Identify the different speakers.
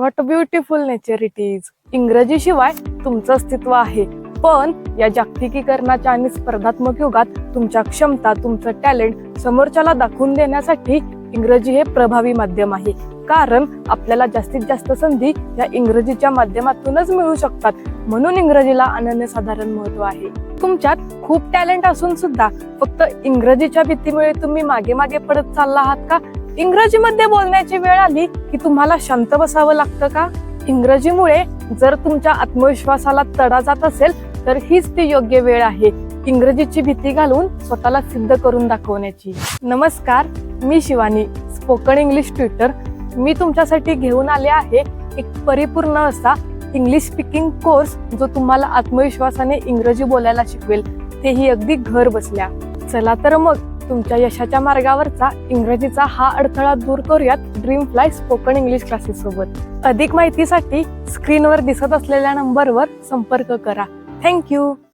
Speaker 1: What beautiful nature it is. इंग्रजी शिवाय तुमचं अस्तित्व आहे, पण या जागतिकीकरणाच्या आणि स्पर्धात्मक युगात तुमच्या क्षमता, तुमचं टॅलेंट समोरच्याला दाखवून देण्यासाठी इंग्रजी हे प्रभावी माध्यम आहे. कारण आपल्याला जास्तीत जास्त संधी या इंग्रजीच्या माध्यमातूनच मिळू शकतात. म्हणून इंग्रजीला अनन्यसाधारण महत्व आहे. तुमच्यात खूप टॅलेंट असून सुद्धा फक्त इंग्रजीच्या भीतीमुळे तुम्ही मागे मागे पडत चालला आहात का? इंग्रजीमध्ये बोलण्याची वेळ आली की तुम्हाला शांत बसावं लागतं का? इंग्रजीमुळे जर तुमच्या आत्मविश्वासाला तडा जात असेल तर हीच ती योग्य वेळ आहे इंग्रजीची भीती घालून स्वतःला सिद्ध करून दाखवण्याची. नमस्कार, मी शिवानी, स्पोकन इंग्लिश ट्युटर. मी तुमच्यासाठी घेऊन आले आहे एक परिपूर्ण असा इंग्लिश स्पीकिंग कोर्स, जो तुम्हाला आत्मविश्वासाने इंग्रजी बोलायला शिकवेल, तेही अगदी घर बसल्या. चला तर मग तुमच्या यशाच्या मार्गावरचा इंग्रजीचा हा अडथळा दूर करूयात dream fly spoken English classes सोबत. अधिक माहितीसाठी स्क्रीनवर दिसत असलेल्या नंबरवर संपर्क करा. थँक्यू.